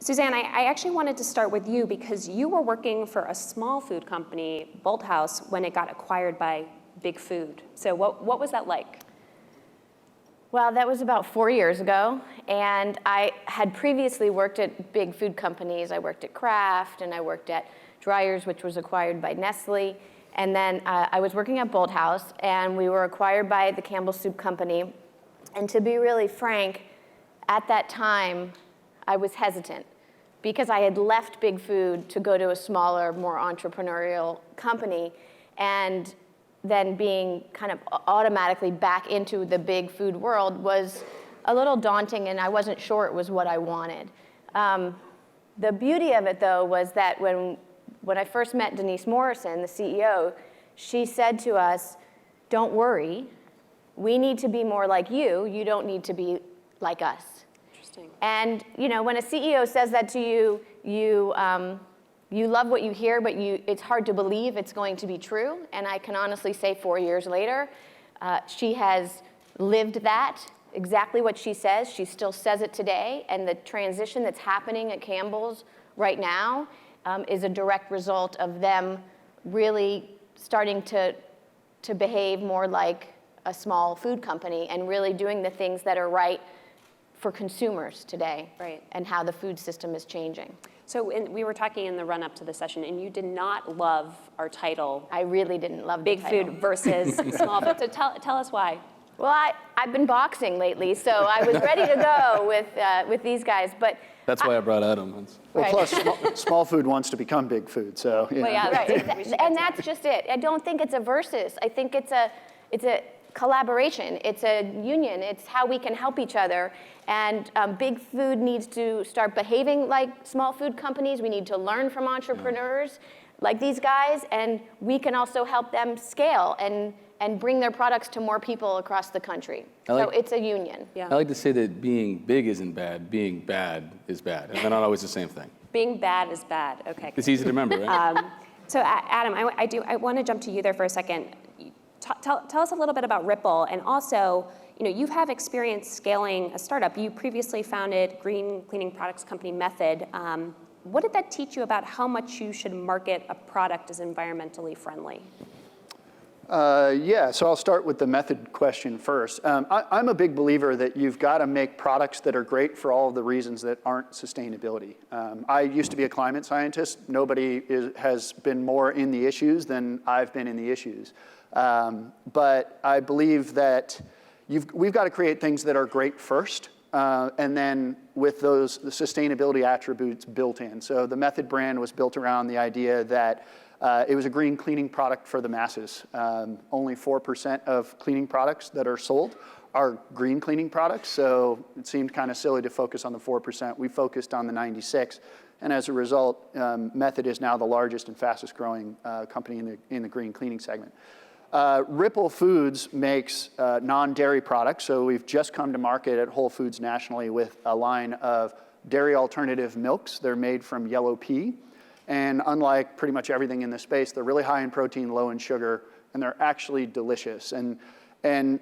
Suzanne, I actually wanted to start with you because you were working for a small food company, Bolthouse, when it got acquired by Big Food. So what was that like? Well, that was about 4 years ago, and I had previously worked at big food companies. I worked at Kraft, and I worked at Dreyer's, which was acquired by Nestle, and then I was working at Bolthouse, and we were acquired by the Campbell Soup Company. And to be really frank, at that time, I was hesitant because I had left Big Food to go to a smaller, more entrepreneurial company, and then being kind of automatically back into the big food world was a little daunting, and I wasn't sure it was what I wanted. The beauty of it, though, was that when I first met Denise Morrison, the CEO, she said to us, "Don't worry, we need to be more like you. You don't need to be like us." Interesting. And when a CEO says that to you, you love what you hear, but it's hard to believe it's going to be true. And I can honestly say 4 years later, she has lived that, exactly what she says. She still says it today. And the transition that's happening at Campbell's right now is a direct result of them really starting to behave more like a small food company and really doing the things that are right for consumers today, right, and how the food system is changing. So we were talking in the run-up to the session, and you did not love our title. I really didn't love Big the title. Food versus Small Food. So tell us why. Well, I've been boxing lately, so I was ready to go with these guys, but that's why I brought Adam. Well, right. plus small food wants to become big food, so Well, yeah, right. And that's just it. I don't think it's a versus. I think it's a collaboration. It's a union. It's how we can help each other. And big food needs to start behaving like small food companies. We need to learn from entrepreneurs like these guys, and we can also help them scale and bring their products to more people across the country. So it's a union. Yeah. I like to say that being big isn't bad, being bad is bad, and they're not always the same thing. Being bad is bad. Okay. It's easy to remember, right? So Adam, I want to jump to you there for a second. Tell us a little bit about Ripple, and also, you have experience scaling a startup. You previously founded green cleaning products company Method. What did that teach you about how much you should market a product as environmentally friendly? So I'll start with the method question first. I'm a big believer that you've got to make products that are great for all of the reasons that aren't sustainability. I used to be a climate scientist. Nobody has been more in the issues than I've been in the issues. But I believe that we've got to create things that are great first, and then with the sustainability attributes built in. So the Method brand was built around the idea that it was a green cleaning product for the masses. Only 4% of cleaning products that are sold are green cleaning products, so it seemed kind of silly to focus on the 4%. We focused on the 96%, and as a result, Method is now the largest and fastest growing company in the green cleaning segment. Ripple Foods makes non-dairy products, so we've just come to market at Whole Foods nationally with a line of dairy alternative milks. They're made from yellow pea. And unlike pretty much everything in this space, they're really high in protein, low in sugar, and they're actually delicious. And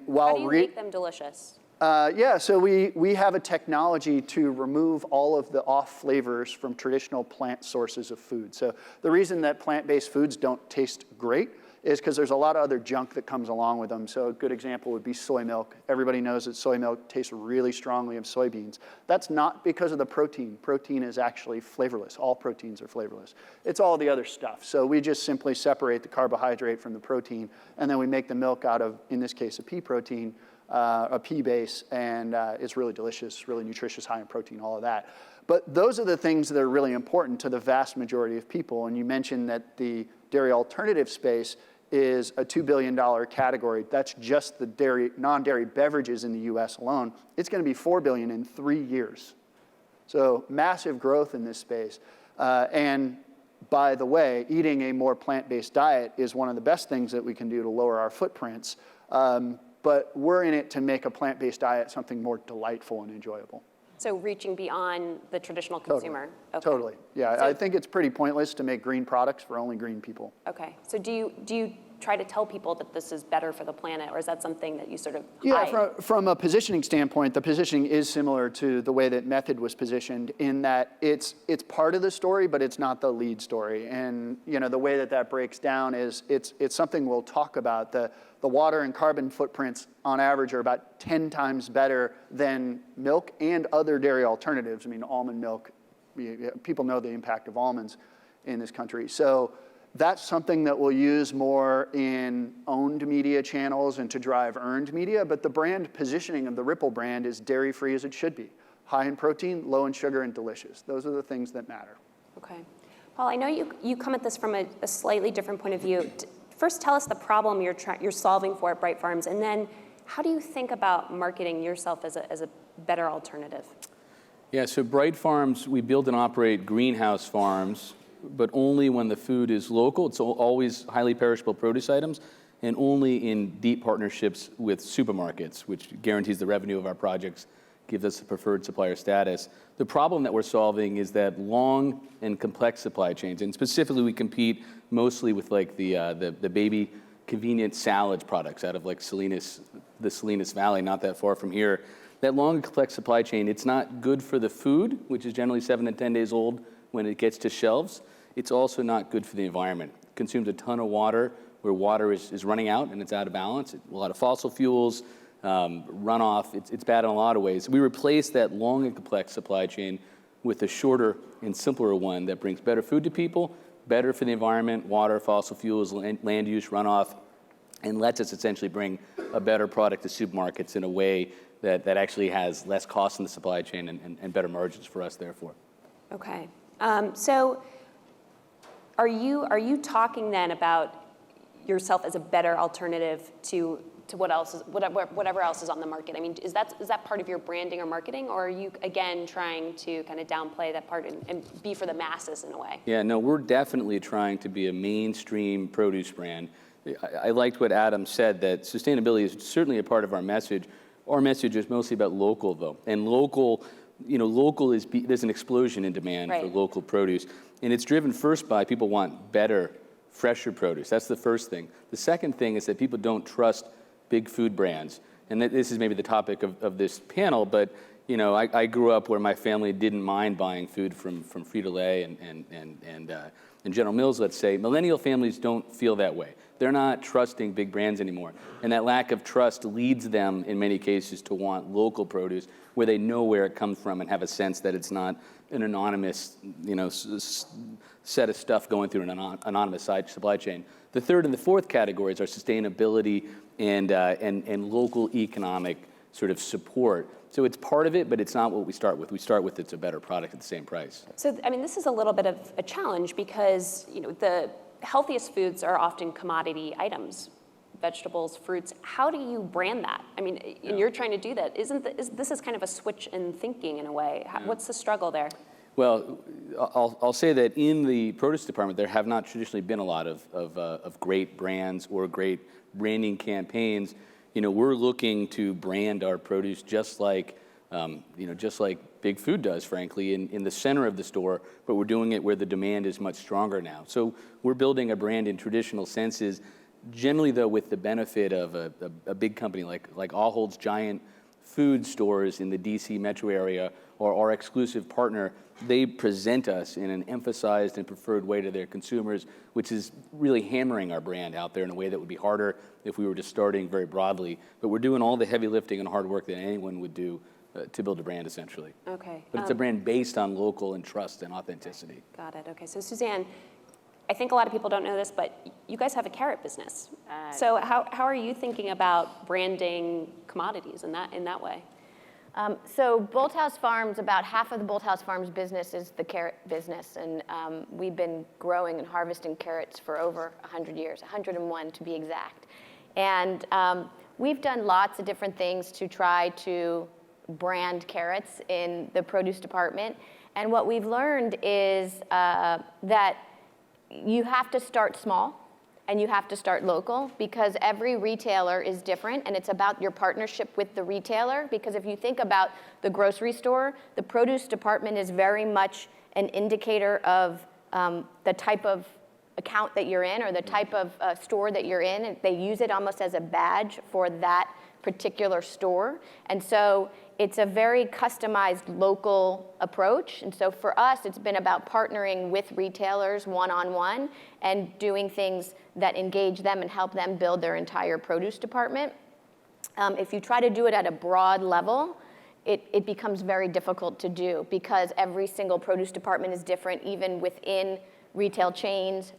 while how do you make them delicious? So we have a technology to remove all of the off flavors from traditional plant sources of food. So the reason that plant-based foods don't taste great is because there's a lot of other junk that comes along with them. So a good example would be soy milk. Everybody knows that soy milk tastes really strongly of soybeans. That's not because of the protein. Protein is actually flavorless. All proteins are flavorless. It's all the other stuff. So we just simply separate the carbohydrate from the protein, and then we make the milk out of, in this case, a pea protein, a pea base, and it's really delicious, really nutritious, high in protein, all of that. But those are the things that are really important to the vast majority of people. And you mentioned that the dairy alternative space is a $2 billion category. That's just the non-dairy beverages in the US alone. It's going to be $4 billion in 3 years. So massive growth in this space. And by the way, eating a more plant-based diet is one of the best things that we can do to lower our footprints. But we're in it to make a plant-based diet something more delightful and enjoyable. So reaching beyond the traditional consumer. Totally. Yeah, so I think it's pretty pointless to make green products for only green people. Okay. So do you try to tell people that this is better for the planet, or is that something that you sort of Yeah, hide? from a positioning standpoint, the positioning is similar to the way that Method was positioned in that it's part of the story, but it's not the lead story. And the way that breaks down is it's something we'll talk about. The water and carbon footprints on average are about 10 times better than milk and other dairy alternatives. I mean, almond milk, people know the impact of almonds in this country. So that's something that we'll use more in owned media channels and to drive earned media, but the brand positioning of the Ripple brand is dairy-free as it should be. High in protein, low in sugar, and delicious. Those are the things that matter. Okay. Paul, I know you come at this from a slightly different point of view. First, tell us the problem you're solving for at BrightFarms, and then how do you think about marketing yourself as a better alternative? Yeah, so BrightFarms, we build and operate greenhouse farms, but only when the food is local. It's always highly perishable produce items, and only in deep partnerships with supermarkets, which guarantees the revenue of our projects, gives us a preferred supplier status. The problem that we're solving is that long and complex supply chains, and specifically we compete mostly with like the baby convenient salad products out of like the Salinas Valley, not that far from here. That long and complex supply chain, it's not good for the food, which is generally 7 to 10 days old when it gets to shelves. It's also not good for the environment. It consumes a ton of water, where water is running out and it's out of balance. A lot of fossil fuels, runoff, it's bad in a lot of ways. We replace that long and complex supply chain with a shorter and simpler one that brings better food to people, better for the environment, water, fossil fuels, land use, runoff, and lets us essentially bring a better product to supermarkets in a way that actually has less cost in the supply chain and better margins for us, therefore. Okay. So are you talking then about yourself as a better alternative to whatever else is on the market? I mean, is that part of your branding or marketing, or are you again trying to kind of downplay that part and be for the masses in a way? Yeah, no, we're definitely trying to be a mainstream produce brand. I liked what Adam said, that sustainability is certainly a part of our message. Our message is mostly about local, though, and local is, there's an explosion in demand for local produce, and it's driven first by people want better, fresher produce. That's the first thing. The second thing is that people don't trust big food brands, and this is maybe the topic of this panel, but I grew up where my family didn't mind buying food from Frito-Lay and General Mills, let's say. Millennial families don't feel that way. They're not trusting big brands anymore, and that lack of trust leads them, in many cases, to want local produce where they know where it comes from and have a sense that it's not an anonymous, set of stuff going through an anonymous supply chain. The third and the fourth categories are sustainability and local economic sort of support. So it's part of it, but it's not what we start with. We start with it's a better product at the same price. So, I mean, this is a little bit of a challenge because, the healthiest foods are often commodity items, vegetables, fruits. How do you brand that? I mean, and you're trying to do that. This is kind of a switch in thinking in a way. What's the struggle there? Well, I'll say that in the produce department, there have not traditionally been a lot of great brands or great branding campaigns. We're looking to brand our produce just like big food does, frankly, in the center of the store, but we're doing it where the demand is much stronger now. So we're building a brand in traditional senses, generally, though, with the benefit of a big company like Aholds giant food stores in the DC metro area, or our exclusive partner. They present us in an emphasized and preferred way to their consumers, which is really hammering our brand out there in a way that would be harder if we were just starting very broadly. But we're doing all the heavy lifting and hard work that anyone would do to build a brand, essentially. Okay. But it's a brand based on local and trust and authenticity. Got it. Okay. So Suzanne, I think a lot of people don't know this, but you guys have a carrot business. So how are you thinking about branding commodities in that way? So Bolthouse Farms, about half of the Bolthouse Farms business is the carrot business, and we've been growing and harvesting carrots for over 100 years, 101 to be exact. And we've done lots of different things to try to brand carrots in the produce department, and what we've learned is that you have to start small and you have to start local, because every retailer is different, and it's about your partnership with the retailer. Because if you think about the grocery store, the produce department is very much an indicator of the type of account that you're in or the type of store that you're in, and they use it almost as a badge for that particular store. And so it's a very customized local approach. And so for us, it's been about partnering with retailers one-on-one and doing things that engage them and help them build their entire produce department. If you try to do it at a broad level, it becomes very difficult to do because every single produce department is different, even within retail chains.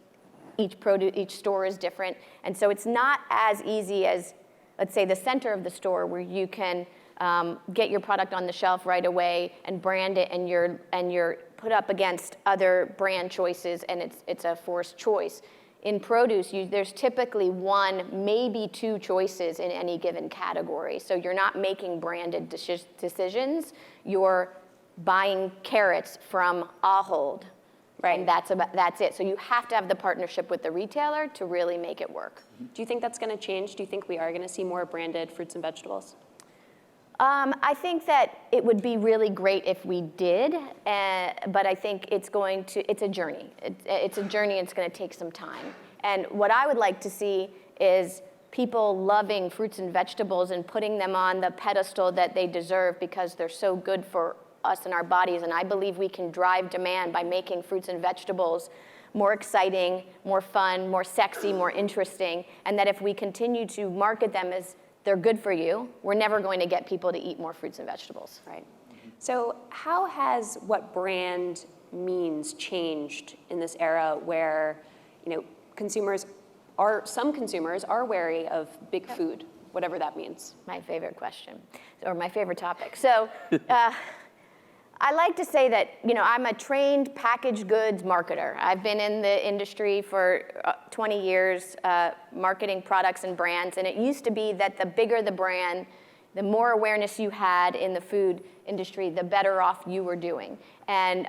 Each store is different. And so it's not as easy as, let's say, the center of the store where you can get your product on the shelf right away and brand it, and you're put up against other brand choices, and it's a forced choice. In produce, there's typically one, maybe two choices in any given category. So you're not making branded decisions. You're buying carrots from Ahold, right? And that's it. So you have to have the partnership with the retailer to really make it work. Do you think that's going to change? Do you think we are going to see more branded fruits and vegetables? I think that it would be really great if we did, but I think it's a journey. It's a journey, and it's going to take some time. And what I would like to see is people loving fruits and vegetables and putting them on the pedestal that they deserve because they're so good for us and our bodies. And I believe we can drive demand by making fruits and vegetables more exciting, more fun, more sexy, more interesting, and that if we continue to market them as they're good for you, we're never going to get people to eat more fruits and vegetables. Right. So how has what brand means changed in this era where, some consumers are wary of big food, whatever that means? My favorite question, or my favorite topic. So I like to say that, I'm a trained packaged goods marketer. I've been in the industry for 20 years, marketing products and brands, and it used to be that the bigger the brand, the more awareness you had in the food industry, the better off you were doing. And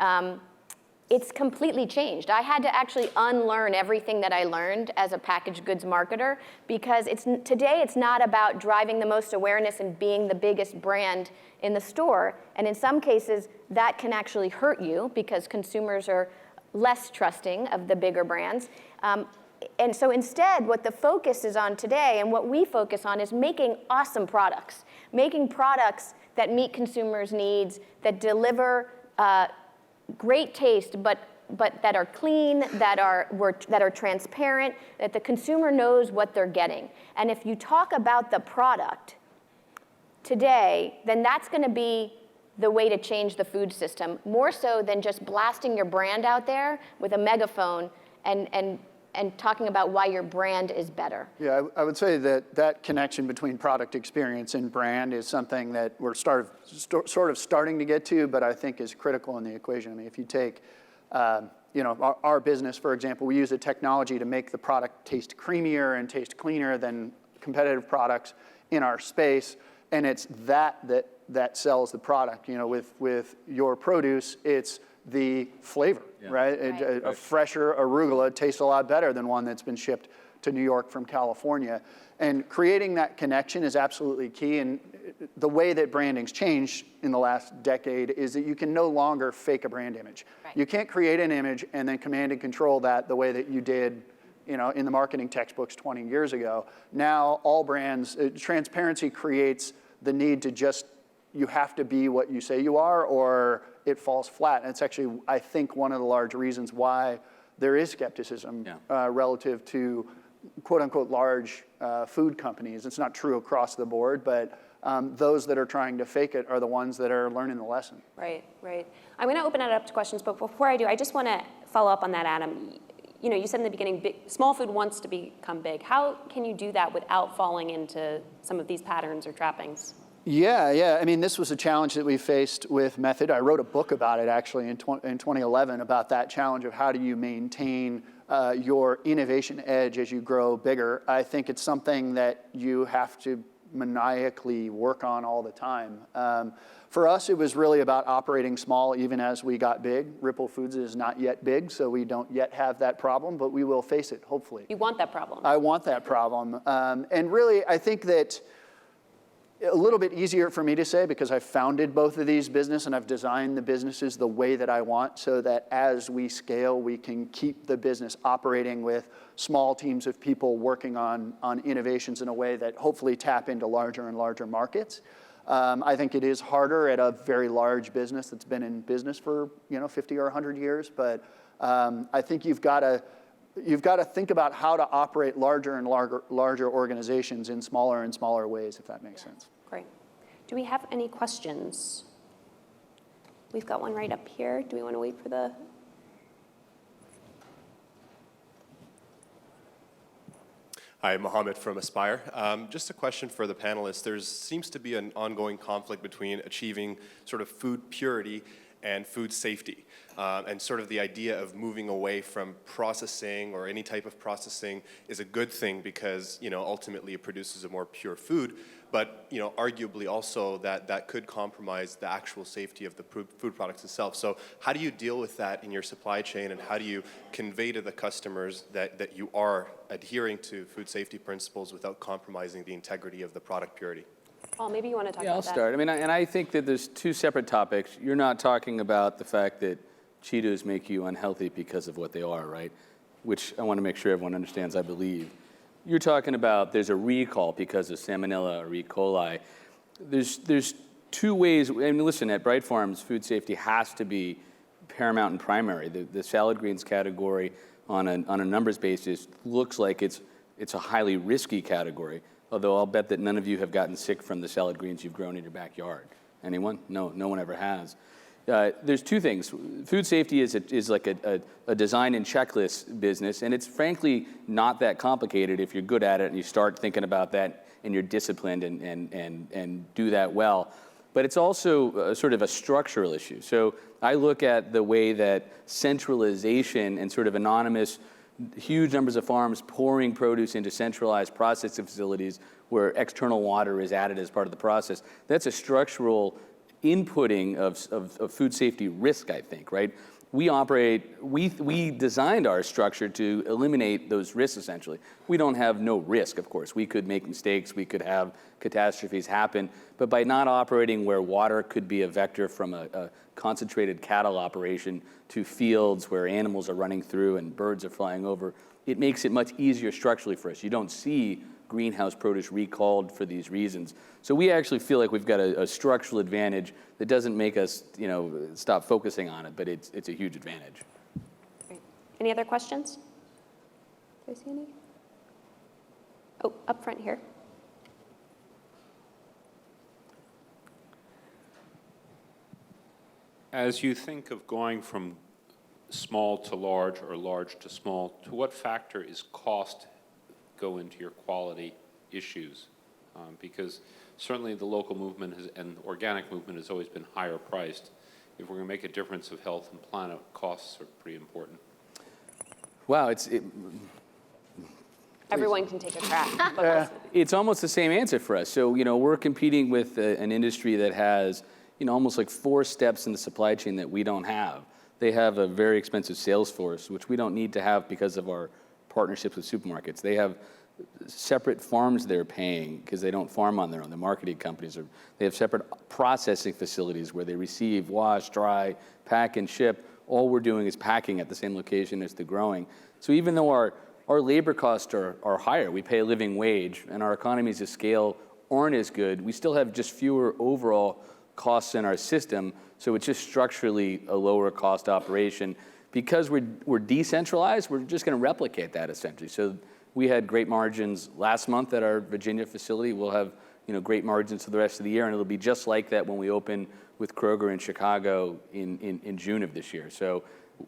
it's completely changed. I had to actually unlearn everything that I learned as a packaged goods marketer because today it's not about driving the most awareness and being the biggest brand in the store. And in some cases, that can actually hurt you because consumers are less trusting of the bigger brands. And so instead, what the focus is on today and what we focus on is making awesome products, making products that meet consumers' needs, that deliver great taste, but that are clean, that are transparent, that the consumer knows what they're getting. And if you talk about the product today, then that's going to be the way to change the food system, more so than just blasting your brand out there with a megaphone and talking about why your brand is better. Yeah, I would say that connection between product experience and brand is something that we're sort of starting to get to, but I think is critical in the equation. I mean, if you take our business, for example, we use a technology to make the product taste creamier and taste cleaner than competitive products in our space, and it's that sells the product. With your produce, it's the flavor, right? A fresher arugula tastes a lot better than one that's been shipped to New York from California. And creating that connection is absolutely key. And the way that branding's changed in the last decade is that you can no longer fake a brand image. Right. You can't create an image and then command and control that the way that you did in the marketing textbooks 20 years ago. Now, all brands, transparency creates the need to you have to be what you say you are, or it falls flat. And it's actually, I think, one of the large reasons why there is skepticism relative to quote-unquote large food companies. It's not true across the board, but those that are trying to fake it are the ones that are learning the lesson. Right. I'm going to open it up to questions, but before I do, I just want to follow up on that, Adam. You said in the beginning, small food wants to become big. How can you do that without falling into some of these patterns or trappings? Yeah. I mean, this was a challenge that we faced with Method. I wrote a book about it, actually, in 2011, about that challenge of how do you maintain your innovation edge as you grow bigger. I think it's something that you have to maniacally work on all the time. For us, it was really about operating small even as we got big. Ripple Foods is not yet big, so we don't yet have that problem, but we will face it, hopefully. You want that problem. I want that problem. And really, I think that a little bit easier for me to say because I founded both of these businesses and I've designed the businesses the way that I want so that as we scale, we can keep the business operating with small teams of people working on innovations in a way that hopefully tap into larger and larger markets. I think it is harder at a very large business that's been in business for 50 or 100 years, but I think you've got to think about how to operate larger and larger organizations in smaller and smaller ways, if that makes sense. Great. Do we have any questions? We've got one right up here. Do we want to wait for the? Hi, Mohammed from Aspire. Just a question for the panelists. There seems to be an ongoing conflict between achieving sort of food purity and food safety, and sort of the idea of moving away from processing or any type of processing is a good thing because ultimately it produces a more pure food, but arguably also that could compromise the actual safety of the food products itself. So how do you deal with that in your supply chain, and how do you convey to the customers that you are adhering to food safety principles without compromising the integrity of the product purity? Paul, maybe you want to talk about that. Yeah, I'll start. I mean, and I think that there's two separate topics. You're not talking about the fact that Cheetos make you unhealthy because of what they are, right? Which I want to make sure everyone understands, I believe. You're talking about there's a recall because of Salmonella or E. coli. There's two ways. I mean, listen, at BrightFarms, food safety has to be paramount and primary. The salad greens category on a numbers basis looks like it's a highly risky category. Although I'll bet that none of you have gotten sick from the salad greens you've grown in your backyard. Anyone? No one ever has. There's two things. Food safety is like a design and checklist business, and it's frankly not that complicated if you're good at it and you start thinking about that and you're disciplined and do that well. But it's also sort of a structural issue. So I look at the way that centralization and sort of anonymous huge numbers of farms pouring produce into centralized processing facilities where external water is added as part of the process. That's a structural inputting of food safety risk, I think, right? We designed our structure to eliminate those risks, essentially. We don't have no risk, of course. We could make mistakes, we could have catastrophes happen, but by not operating where water could be a vector from a concentrated cattle operation to fields where animals are running through and birds are flying over, it makes it much easier structurally for us. You don't see greenhouse produce recalled for these reasons. So we actually feel like we've got a structural advantage that doesn't make us, stop focusing on it, but it's a huge advantage. Great. Any other questions? Do I see any? Oh, up front here. As you think of going from small to large or large to small, to what factor is cost go into your quality issues? Because certainly the local movement and the organic movement has always been higher priced. If we're going to make a difference of health and planet, costs are pretty important. Wow, Everyone can take a crack. it's almost the same answer for us. So, we're competing with an industry that has, almost like 4 steps in the supply chain that we don't have. They have a very expensive sales force, which we don't need to have because of our partnerships with supermarkets. They have separate farms they're paying because they don't farm on their own. The marketing companies they have separate processing facilities where they receive, wash, dry, pack, and ship. All we're doing is packing at the same location as the growing. So even though our labor costs are higher, we pay a living wage, and our economies of scale aren't as good, we still have just fewer overall costs in our system, so it's just structurally a lower cost operation. Because we're decentralized, we're just going to replicate that essentially. So we had great margins last month at our Virginia facility. We'll have great margins for the rest of the year, and it'll be just like that when we open with Kroger in Chicago in June of this year. So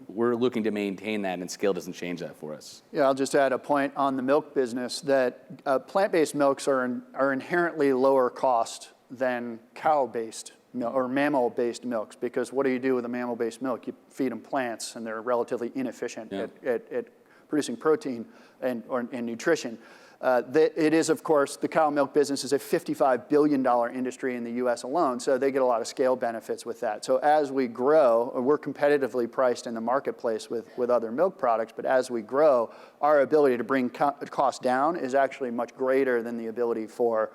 we're looking to maintain that, and scale doesn't change that for us. Yeah, I'll just add a point on the milk business that plant-based milks are inherently lower cost than cow-based milk or mammal-based milks, because what do you do with a mammal-based milk? You feed them plants, and they're relatively inefficient at producing protein and nutrition. It is, of course, the cow milk business is a $55 billion industry in the U.S. alone, so they get a lot of scale benefits with that. So as we grow, we're competitively priced in the marketplace with other milk products, but as we grow, our ability to bring costs down is actually much greater than the ability for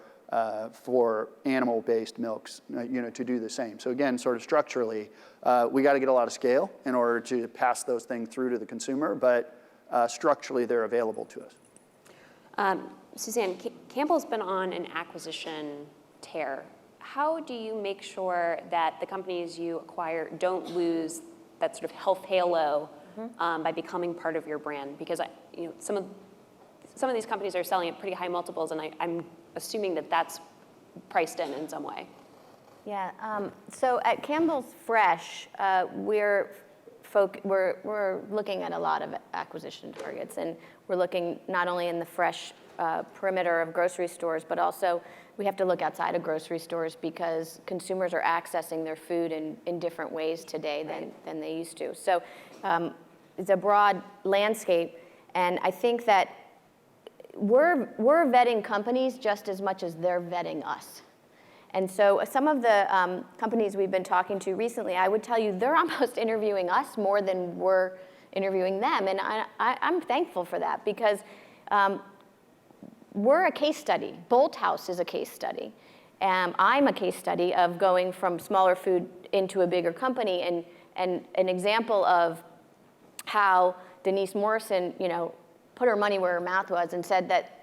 for animal-based milks, to do the same. So again, sort of structurally, we got to get a lot of scale in order to pass those things through to the consumer, but structurally they're available to us. Suzanne, Campbell's been on an acquisition tear. How do you make sure that the companies you acquire don't lose that sort of health halo by becoming part of your brand? Because some of these companies are selling at pretty high multiples, and I'm assuming that that's priced in some way. Yeah. So at Campbell's Fresh, we're looking at a lot of acquisition targets, and we're looking not only in the fresh perimeter of grocery stores, but also we have to look outside of grocery stores because consumers are accessing their food in different ways today than they used to. So it's a broad landscape, and I think that we're vetting companies just as much as they're vetting us. And so some of the companies we've been talking to recently, I would tell you, they're almost interviewing us more than we're interviewing them. And I'm thankful for that because we're a case study. Bolthouse is a case study. I'm a case study of going from smaller food into a bigger company, and an example of how Denise Morrison, put her money where her mouth was and said that,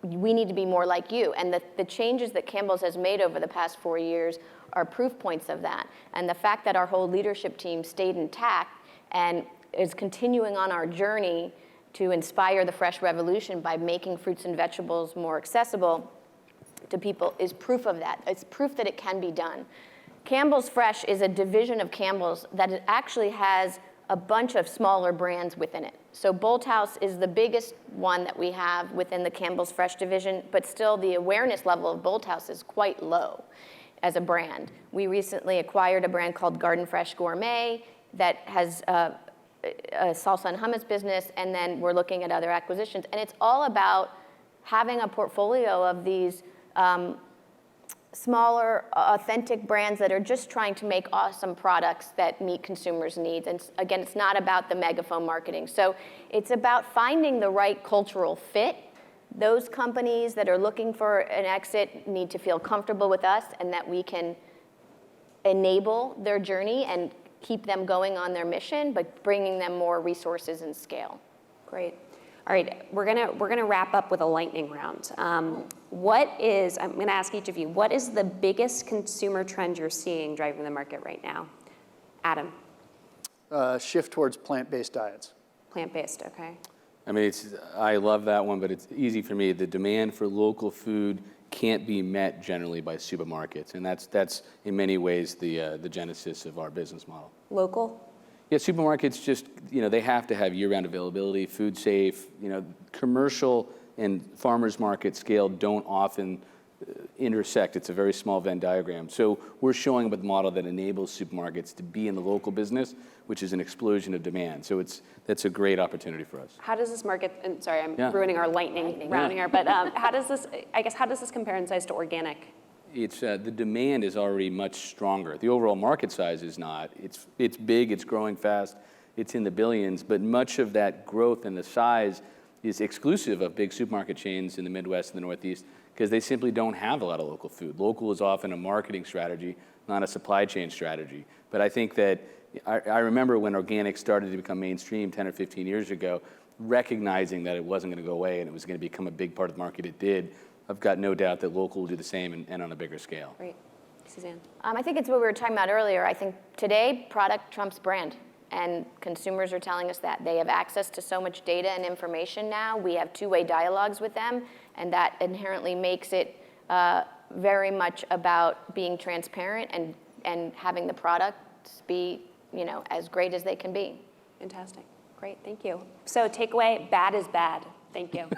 we need to be more like you. And the changes that Campbell's has made over the past 4 years are proof points of that. And the fact that our whole leadership team stayed intact and is continuing on our journey to inspire the fresh revolution by making fruits and vegetables more accessible to people is proof of that. It's proof that it can be done. Campbell's Fresh is a division of Campbell's that it actually has a bunch of smaller brands within it. So Bolthouse is the biggest one that we have within the Campbell's Fresh division, but still the awareness level of Bolthouse is quite low as a brand. We recently acquired a brand called Garden Fresh Gourmet that has a salsa and hummus business, and then we're looking at other acquisitions. And it's all about having a portfolio of these smaller, authentic brands that are just trying to make awesome products that meet consumers' needs. And again, it's not about the megaphone marketing. So it's about finding the right cultural fit. Those companies that are looking for an exit need to feel comfortable with us and that we can enable their journey and keep them going on their mission, but bringing them more resources and scale. Great. All right, we're gonna wrap up with a lightning round. I'm gonna ask each of you, what is the biggest consumer trend you're seeing driving the market right now? Adam. Shift towards plant-based diets. Plant-based, okay. I mean, I love that one, but it's easy for me. The demand for local food can't be met generally by supermarkets, and that's in many ways the genesis of our business model. Local? Yeah, supermarkets just, they have to have year-round availability, food safe. Commercial and farmers market scale don't often intersect. It's a very small Venn diagram. So we're showing up with a model that enables supermarkets to be in the local business, which is an explosion of demand. So that's a great opportunity for us. How does this market, and sorry, I'm ruining our lightning round here, but how does this compare in size to organic? It's the demand is already much stronger. The overall market size is not. It's big, it's growing fast, it's in the billions, but much of that growth and the size is exclusive of big supermarket chains in the Midwest and the Northeast because they simply don't have a lot of local food. Local is often a marketing strategy, not a supply chain strategy. But I think that I remember when organic started to become mainstream 10 or 15 years ago, recognizing that it wasn't going to go away and it was going to become a big part of the market. It did. I've got no doubt that local will do the same and on a bigger scale. Great. Suzanne? I think it's what we were talking about earlier. I think today, product trumps brand. And consumers are telling us that. They have access to so much data and information now. We have two-way dialogues with them, and that inherently makes it very much about being transparent and having the products be, as great as they can be. Fantastic. Great, thank you. So takeaway, bad is bad. Thank you.